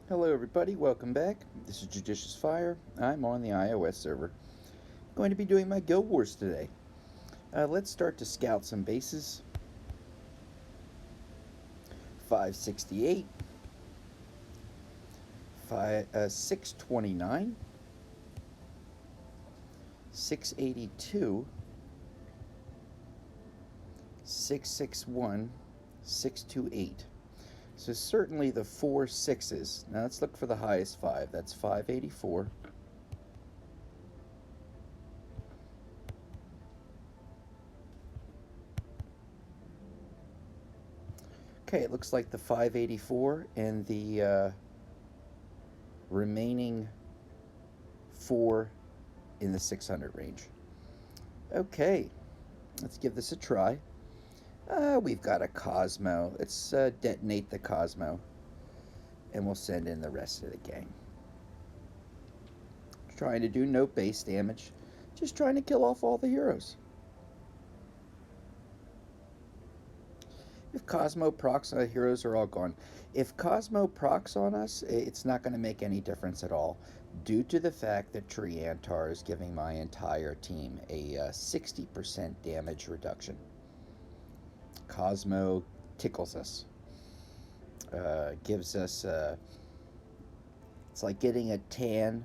Hello everybody, welcome back. This is JudiciousFire. I'm on the iOS server. Going to be doing my Guild Wars today. Let's start to scout some bases. 568, 629, 682, 661, 628. So certainly the 4 sixes. Now let's look for the highest 5. That's 584. Okay, it looks like the 584 and the remaining 4 in the 600 range. Okay, let's give this a try. We've got a Cosmo. Let's detonate the Cosmo, and we'll send in the rest of the gang. Trying to do no base damage, just trying to kill off all the heroes. If Cosmo procs, heroes are all gone. If Cosmo procs on us, it's not going to make any difference at all, due to the fact that Triantar is giving my entire team a 60% damage reduction. Cosmo tickles us. Gives us, it's like getting a tan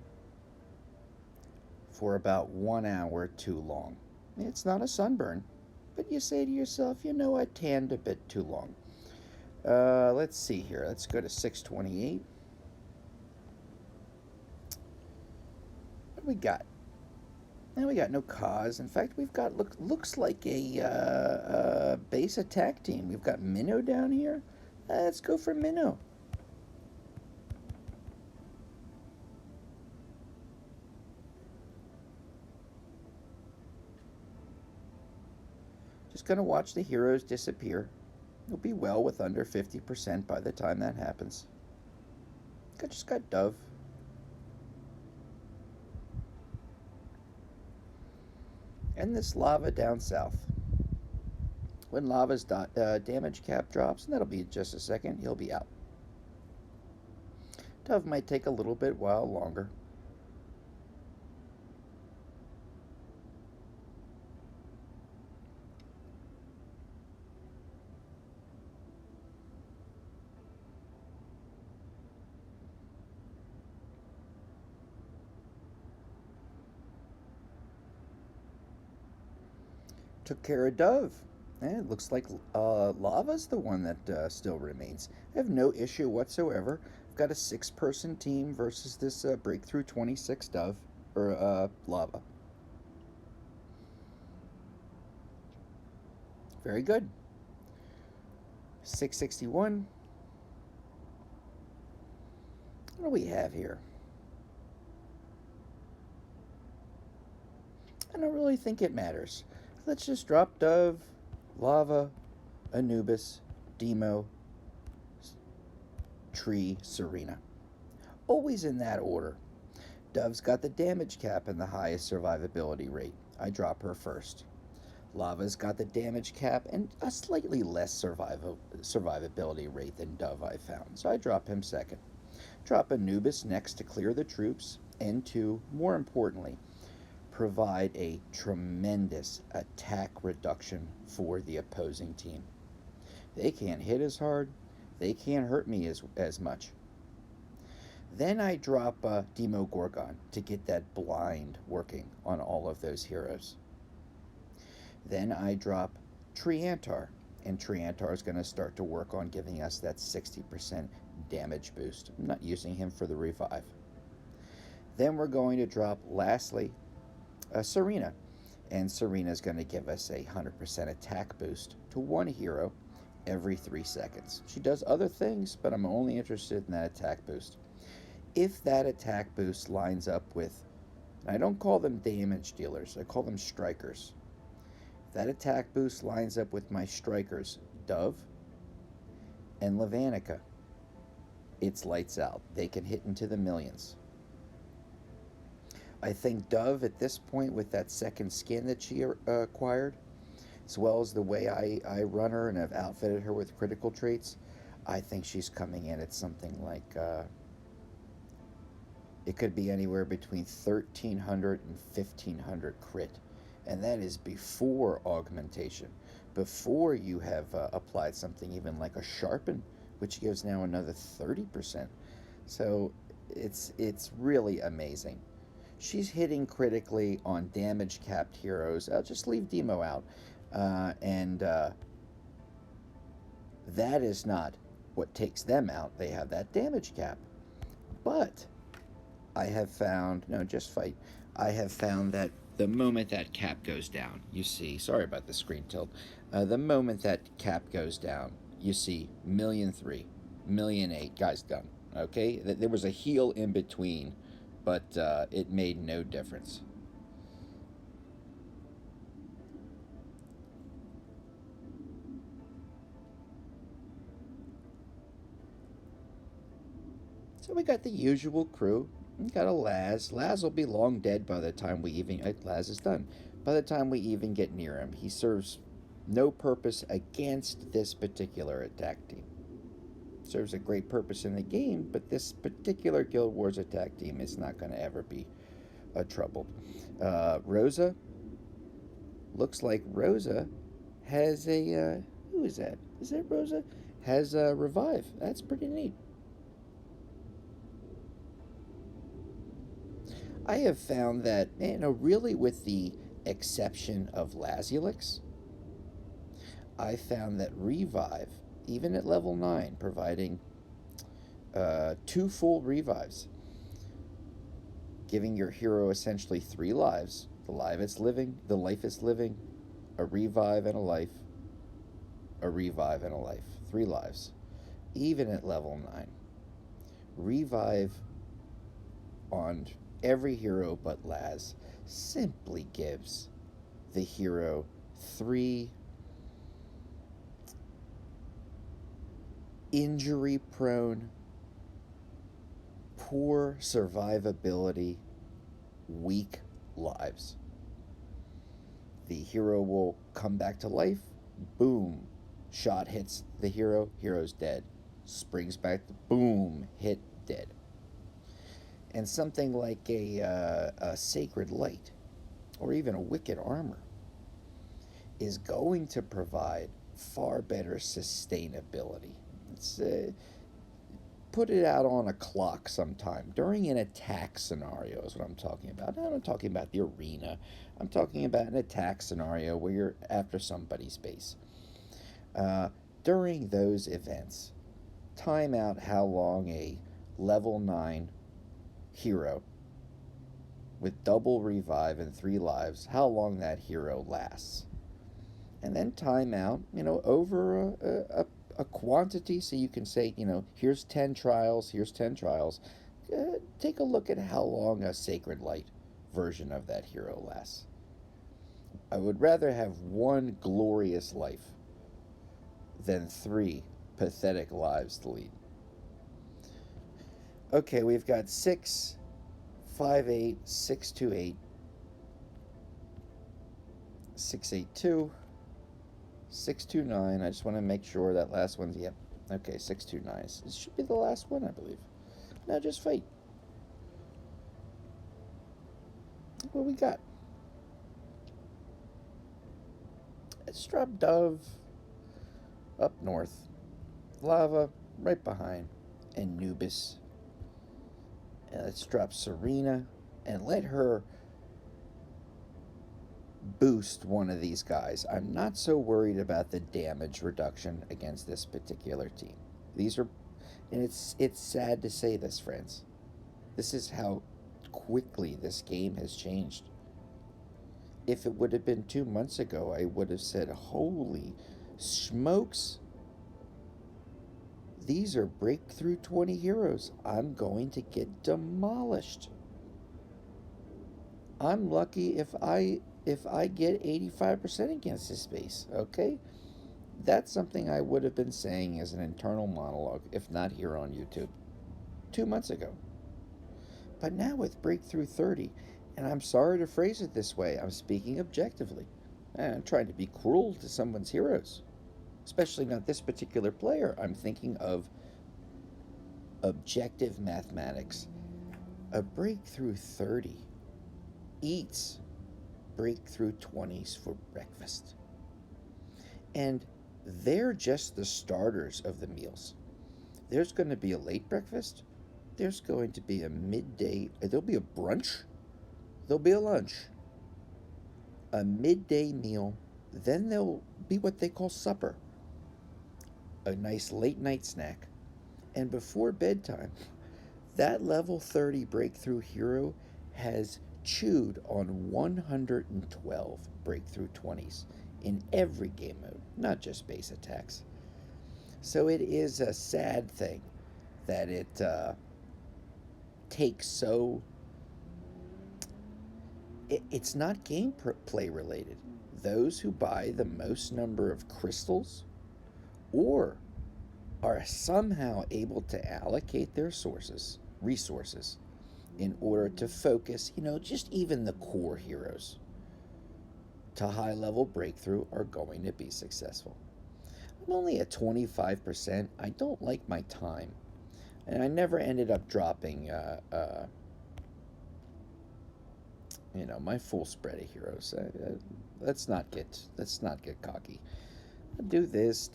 for about 1 hour too long. It's not a sunburn, but you say to yourself, I tanned a bit too long. Let's see here. Let's go to 628. What do we got? And we got no cause. In fact, we've got looks like a base attack team. We've got Minnow down here. Let's go for Minnow. Just gonna watch the heroes disappear. We'll be well with under 50% by the time that happens. I just got Dove. And this Lava down south. When Lava's damage cap drops, and that'll be just a second, he'll be out. Dove might take a little bit while longer. Took care of Dove. And it looks like Lava's the one that still remains. I have no issue whatsoever. I've got a 6-person team versus this Breakthrough 26 Dove, or Lava. Very good. 661. What do we have here? I don't really think it matters. Let's just drop Dove, Lava, Anubis, Demo, Tree, Serena. Always in that order. Dove's got the damage cap and the highest survivability rate. I drop her first. Lava's got the damage cap and a slightly less survivability rate than Dove, I found, so I drop him second. Drop Anubis next to clear the troops, and to, more importantly, provide a tremendous attack reduction for the opposing team. They can't hit as hard, they can't hurt me as much. Then I drop Demogorgon to get that blind working on all of those heroes. Then I drop Triantar, and Triantar is going to start to work on giving us that 60% damage boost. I'm not using him for the revive. Then we're going to drop, lastly, Serena, and Serena is going to give us a 100% attack boost to one hero every 3 seconds. She does other things, but I'm only interested in that attack boost. If that attack boost lines up with, I don't call them damage dealers, I call them strikers. If that attack boost lines up with my strikers, Dove and Levanica, it's lights out. They can hit into the millions. I think Dove, at this point, with that second skin that she acquired, as well as the way I run her and have outfitted her with critical traits, I think she's coming in at something like It could be anywhere between 1300 and 1500 crit. And that is before augmentation, before you have applied something even like a sharpen, which gives now another 30%. So it's really amazing. She's hitting critically on damage capped heroes. I'll just leave Demo out. And that is not what takes them out. They have that damage cap. But I have found, no, just fight. I have found that the moment that cap goes down, you see, sorry about the screen tilt, the moment that cap goes down, you see 1,000,003, 1,000,008, guys done. Okay? There was a heal in between, but it made no difference. So we got the usual crew. We got a Laz. Laz will be long dead by the time we even. Laz is done. By the time we even get near him, he serves no purpose against this particular attack team. Serves a great purpose in the game, but this particular Guild Wars attack team is not going to ever be troubled. Rosa. Looks like Rosa has a. Who is that? Is that Rosa? Has a revive. That's pretty neat. I have found that, really with the exception of Lazulix, I found that Revive, even at level 9, providing 2 full revives, giving your hero essentially 3 lives, the life it's living, a revive and a life, a revive and a life, 3 lives, even at level 9. Revive on every hero but Laz simply gives the hero 3 injury prone, poor survivability, weak lives. The hero will come back to life, boom, shot hits the hero, hero's dead. Springs back, boom, hit, dead. And something like a Sacred Light or even a Wicked Armor is going to provide far better sustainability. It's, put it out on a clock sometime during an attack scenario is what I'm talking about. I'm not talking about the arena. I'm talking about an attack scenario where you're after somebody's base. During those events, time out how long a level 9 hero with double revive and 3 lives, how long that hero lasts. And then time out, over a quantity, so you can say, here's 10 trials, here's 10 trials. Take a look at how long a Sacred Light version of that hero lasts. I would rather have 1 glorious life than 3 pathetic lives to lead. Okay, we've got 6, 5, 8, 6, 2, 8, 6, 8, 2, 6, 2, 9. I just want to make sure that last one's, yep. Okay, 6, 2, 9. This should be the last one, I believe. Now just fight. What we got? Let's drop Dove up north. Lava right behind. And Nubis. And let's drop Serena and let her boost one of these guys. I'm not so worried about the damage reduction against this particular team. These are, and it's sad to say this, friends. This is how quickly this game has changed. If it would have been 2 months ago, I would have said, holy smokes. These are breakthrough 20 heroes. I'm going to get demolished. I'm lucky if I get 85% against this base, okay? That's something I would have been saying as an internal monologue, if not here on YouTube, 2 months ago. But now with breakthrough 30, and I'm sorry to phrase it this way, I'm speaking objectively. I'm trying to be cruel to someone's heroes. Especially not this particular player. I'm thinking of objective mathematics. A breakthrough 30 eats breakthrough 20s for breakfast. And they're just the starters of the meals. There's going to be a late breakfast. There's going to be a midday. There'll be a brunch. There'll be a lunch. A midday meal. Then there'll be what they call supper. A nice late night snack. And before bedtime, that level 30 breakthrough hero has chewed on 112 breakthrough 20s in every game mode, not just base attacks. So it is a sad thing that it takes so. It's not gameplay related. Those who buy the most number of crystals or are somehow able to allocate their resources in order to focus, just even the core heroes to high level breakthrough are going to be successful. I'm only at 25%. I don't like my time. And I never ended up dropping, my full spread of heroes. Let's not get cocky. Do this,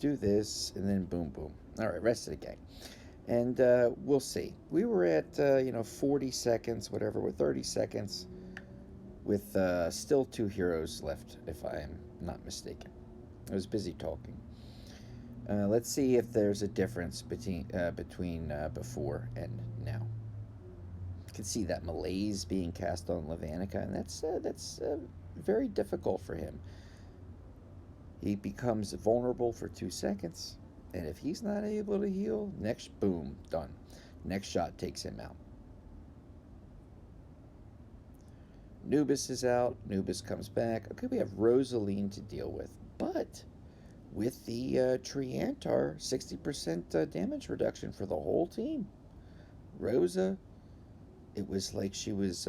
and then boom, boom. All right, rest of the game. And we'll see. We were at 40 seconds, whatever, with 30 seconds, with still 2 heroes left, if I am not mistaken. I was busy talking. Let's see if there's a difference between before and now. You can see that malaise being cast on Levanica, and that's very difficult for him. He becomes vulnerable for 2 seconds, and if he's not able to heal, next boom, done. Next shot takes him out. Nubis is out. Nubis comes back. Okay, we have Rosaline to deal with, but with the Triantar, 60% damage reduction for the whole team. Rosa, it was like she was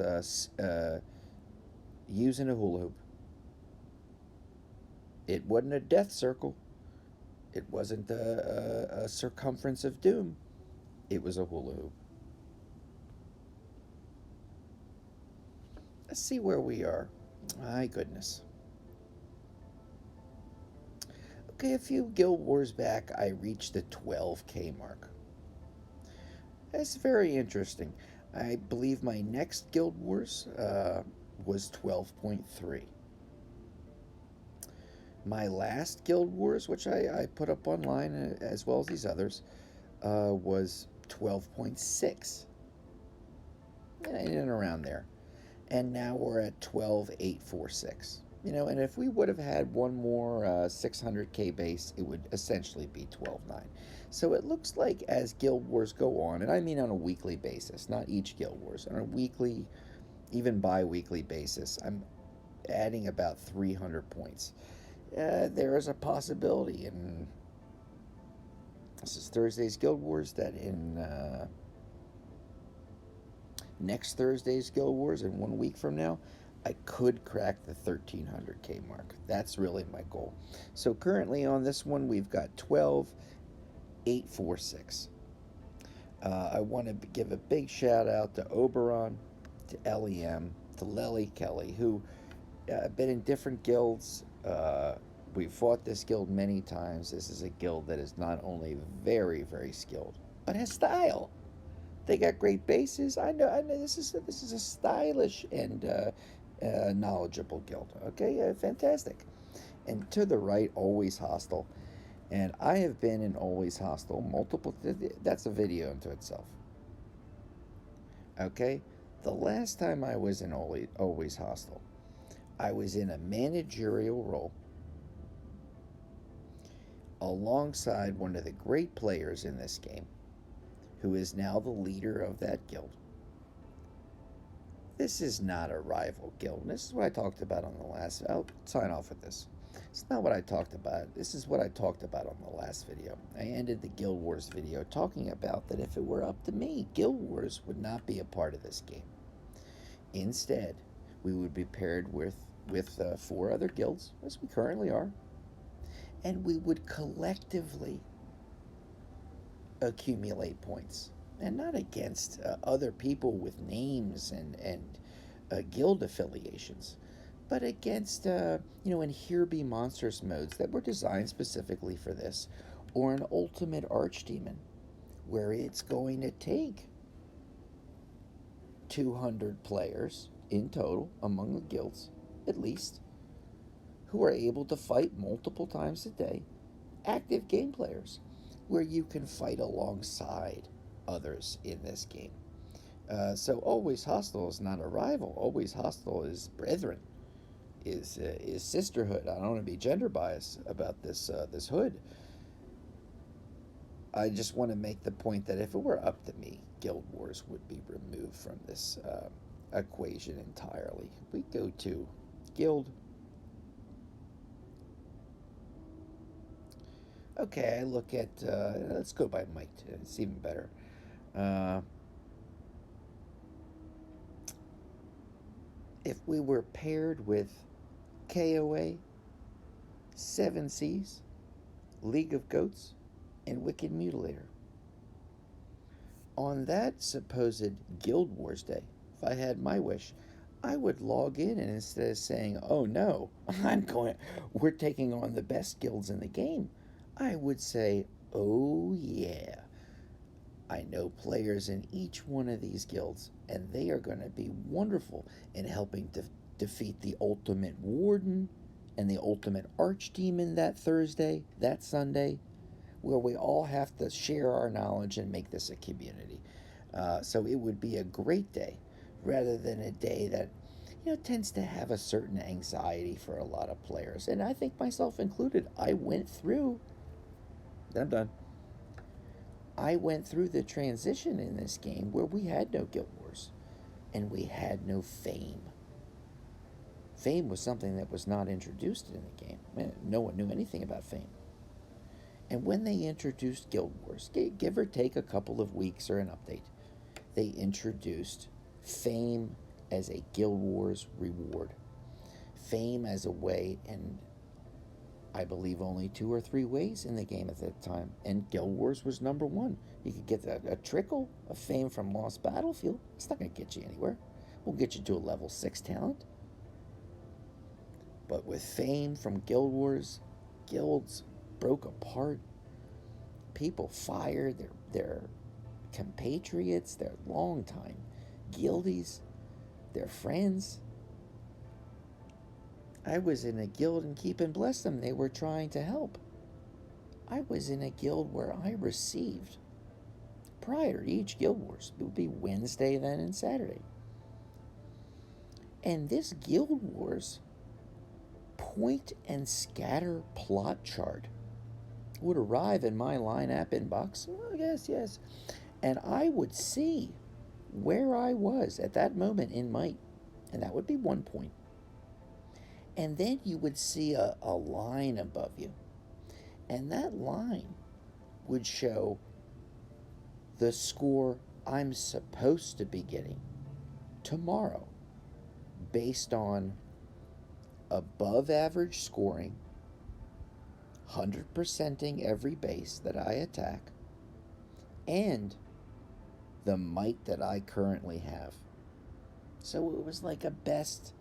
using a hula hoop. It wasn't a death circle. It wasn't a circumference of doom. It was a hula hoop. Let's see where we are. My goodness. Okay, a few Guild Wars back, I reached the 12K mark. That's very interesting. I believe my next Guild Wars was 12.3. My last Guild Wars, which I put up online as well as these others, was 12.6. In and around there. And now we're at 12,846. And if we would have had one more 600K base, it would essentially be 12.9. So it looks like as Guild Wars go on, and I mean on a weekly basis, not each Guild Wars, on a weekly, even bi-weekly basis, I'm adding about 300 points. There is a possibility in this is Thursday's Guild Wars that in next Thursday's Guild Wars in 1 week from now, I could crack the 1300K mark. That's really my goal. So currently on this one, we've got 12,846. I want to give a big shout out to Oberon, to LEM, to Lely Kelly, who been in different guilds. We've fought this guild many times. This is a guild that is not only very, very skilled, but has style. They got great bases. I know. This is a stylish and knowledgeable guild. Okay, fantastic. And to the right, Always Hostile. And I have been in Always Hostile multiple. That's a video into itself. Okay, the last time I was in Always Hostile, I was in a managerial role alongside one of the great players in this game, who is now the leader of that guild. This is not a rival guild. And this is what I talked about on the last. I'll sign off with this. It's not what I talked about. This is what I talked about on the last video. I ended the Guild Wars video talking about that if it were up to me, Guild Wars would not be a part of this game. Instead, we would be paired with 4 other guilds, as we currently are, and we would collectively accumulate points. and not against other people with names and guild affiliations, but against, in Here Be Monstrous modes that were designed specifically for this, or an ultimate archdemon, where it's going to take 200 players in total among the guilds, at least, who are able to fight multiple times a day, active game players, where you can fight alongside others in this game. So always hostile is not a rival. Always hostile is brethren, is sisterhood. I don't want to be gender biased about this hood. I just want to make the point that if it were up to me, Guild Wars would be removed from this equation entirely. We go to Guild. Okay, I look at, let's go by might. It's even better. Uh, if we were paired with KOA, Seven Seas, League of Goats, and Wicked Mutilator, on that supposed Guild Wars day, if I had my wish, I would log in, and instead of saying, "Oh no, we're taking on the best guilds in the game," I would say, "Oh yeah, I know players in each one of these guilds, and they are going to be wonderful in helping to defeat the Ultimate Warden and the Ultimate Archdemon that Thursday, that Sunday, where we all have to share our knowledge and make this a community." So it would be a great day, rather than a day that tends to have a certain anxiety for a lot of players, and I think myself included. I went through. I'm done. I went through the transition in this game where we had no Guild Wars and we had no fame. Fame was something that was not introduced in the game. No one knew anything about fame. And when they introduced Guild Wars, give or take a couple of weeks or an update, they introduced fame as a Guild Wars reward. Fame as a way, and I believe only 2 or 3 ways in the game at that time, and Guild Wars was number one. You could get a trickle of fame from Lost Battlefield. It's not going to get you anywhere. We'll get you to a level 6 talent. But with fame from Guild Wars, guilds broke apart. People fired their compatriots, their longtime guildies, their friends. I was in a guild, and keep and bless them, they were trying to help. I was in a guild where I received, prior to each Guild Wars, it would be Wednesday then and Saturday. And this Guild Wars point and scatter plot chart would arrive in my line app inbox. Well, yes. And I would see where I was at that moment in might. And that would be 1 point. And then you would see a line above you. And that line would show the score I'm supposed to be getting tomorrow based on above average scoring, 100%ing every base that I attack, and the might that I currently have. So it was like a best.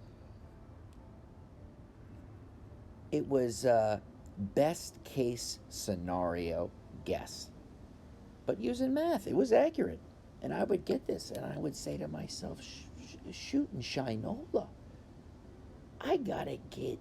It was a best case scenario guess. But using math, it was accurate. And I would get this, and I would say to myself, shooting Shinola, I gotta get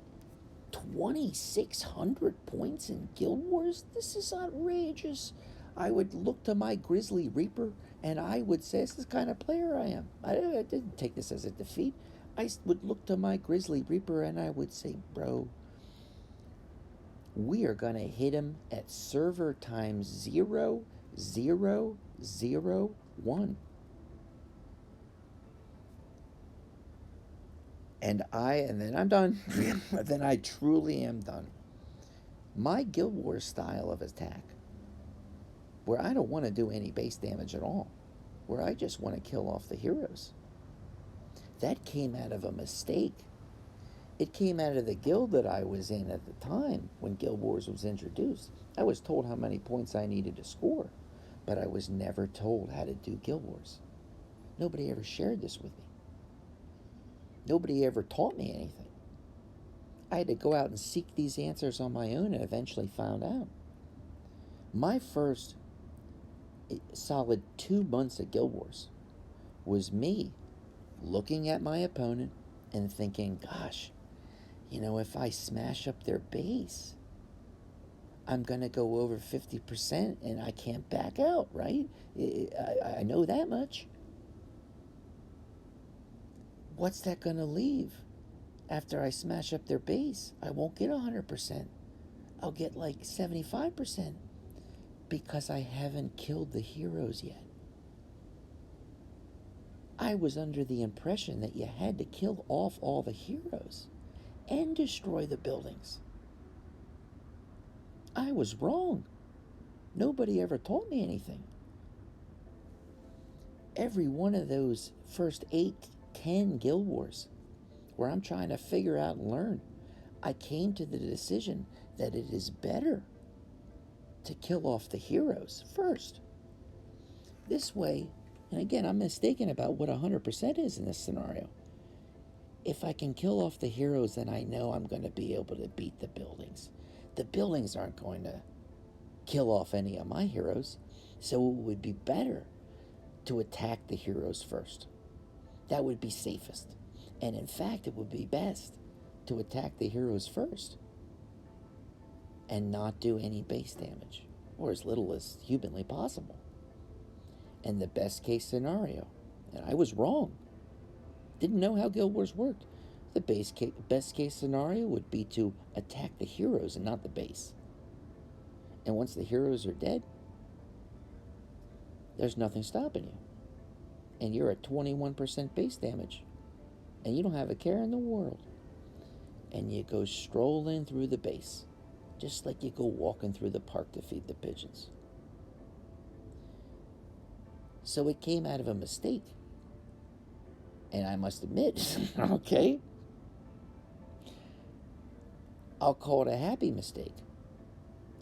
2,600 points in Guild Wars? This is outrageous. I would look to my Grizzly Reaper, and I would say, this is the kind of player I am. I didn't take this as a defeat. I would look to my Grizzly Reaper, and I would say, bro, we are going to hit him at server times 0,0,0,1. And then I'm done. Then I truly am done. My Guild Wars style of attack, where I don't want to do any base damage at all, where I just want to kill off the heroes, that came out of a mistake. It came out of the guild that I was in at the time when Guild Wars was introduced. I was told how many points I needed to score. but I was never told how to do Guild Wars. Nobody ever shared this with me. Nobody ever taught me anything. I had to go out and seek these answers on my own and eventually found out. My first solid 2 months of Guild Wars was me looking at my opponent and thinking, gosh, if I smash up their base, I'm going to go over 50% and I can't back out, right? I know that much. What's that going to leave after I smash up their base? I won't get 100%. I'll get like 75% because I haven't killed the heroes yet. I was under the impression that you had to kill off all the heroes and destroy the buildings. I was wrong. Nobody ever taught me anything. Every one of those first 8-10 Guild Wars where I'm trying to figure out and learn, I came to the decision that it is better to kill off the heroes first. This way, and again, I'm mistaken about what 100% is in this scenario. If I can kill off the heroes, then I know I'm going to be able to beat the buildings. The buildings aren't going to kill off any of my heroes, so it would be better to attack the heroes first. That would be safest. And in fact, it would be best to attack the heroes first and not do any base damage, or as little as humanly possible. And the best case scenario, and I was wrong, didn't know how Guild Wars worked. The best case scenario would be to attack the heroes and not the base. And once the heroes are dead, there's nothing stopping you. And you're at 21% base damage. And you don't have a care in the world. And you go strolling through the base, just like you go walking through the park to feed the pigeons. So it came out of a mistake. And I must admit, okay, I'll call it a happy mistake.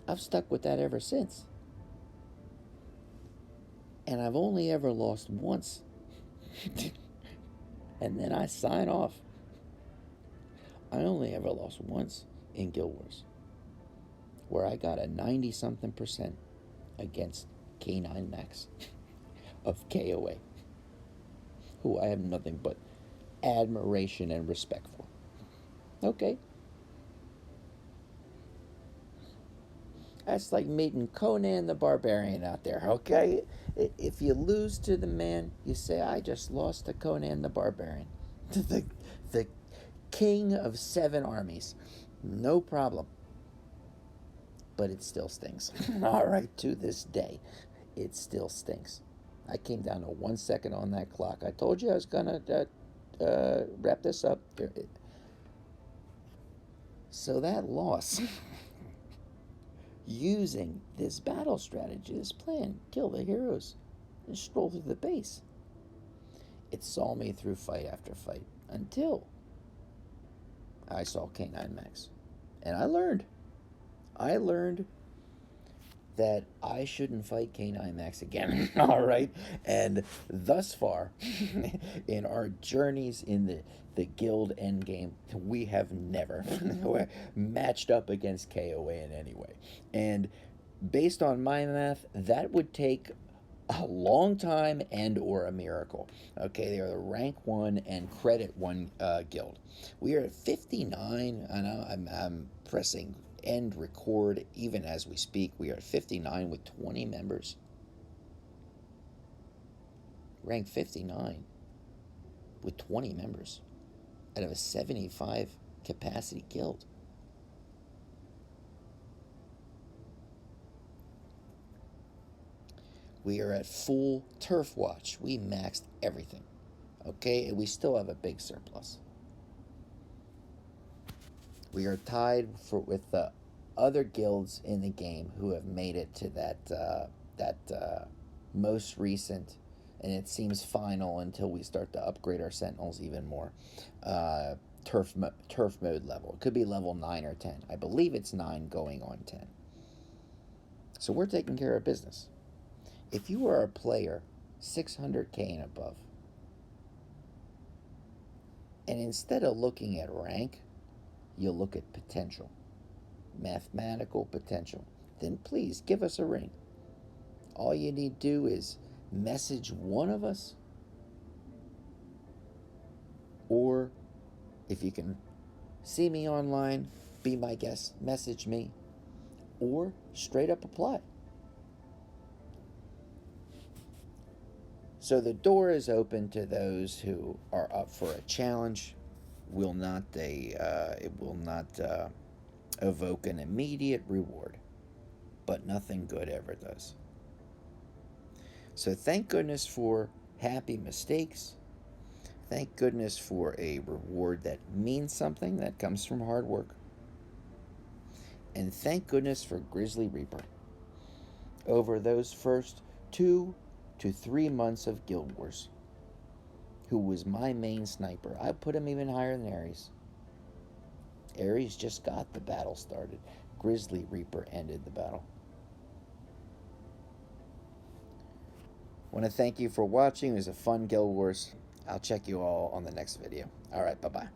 I've stuck with that ever since. And I've only ever lost once. And then I sign off. I only ever lost once in Guild Wars, where I got a 90-something% against K9 Max of KOA, who I have nothing but admiration and respect for. Okay. That's like meeting Conan the Barbarian out there, okay? If you lose to the man, you say, I just lost to Conan the Barbarian, to the king of 7 armies. No problem. But it still stings. All right, to this day, it still stings. I came down to 1 second on that clock. I told you I was going to wrap this up. So that loss, using this battle strategy, this plan, kill the heroes, and stroll through the base, it saw me through fight after fight until I saw K9 Max. And I learned that I shouldn't fight K9 Max again. All right. And thus far, in our journeys in the guild endgame, we have never matched up against KOA in any way. And based on my math, that would take a long time and or a miracle. Okay, they are the rank 1 and credit 1 guild. We are at 59. I know I'm pressing end record even as we speak. We are at 59 with 20 members. Rank 59 with 20 members out of a 75 capacity guild. We are at full turf watch. We maxed everything. Okay, and we still have a big surplus. We are tied with the other guilds in the game who have made it to that most recent, and it seems final until we start to upgrade our sentinels even more, turf mode level. It could be level 9 or 10. I believe it's 9 going on 10. So we're taking care of business. If you are a player 600K and above, and instead of looking at rank, you look at potential, mathematical potential, then please give us a ring. All you need to do is message one of us, or if you can see me online, be my guest, message me, or straight up apply. So the door is open to those who are up for a challenge. It will not evoke an immediate reward, but nothing good ever does. So thank goodness for happy mistakes. Thank goodness for a reward that means something, that comes from hard work. And thank goodness for Grizzly Reaper. Over those first 2 to 3 months of Guild Wars, who was my main sniper. I put him even higher than Ares. Ares just got the battle started. Grizzly Reaper ended the battle. I want to thank you for watching. It was a fun Guild Wars. I'll check you all on the next video. All right, bye-bye.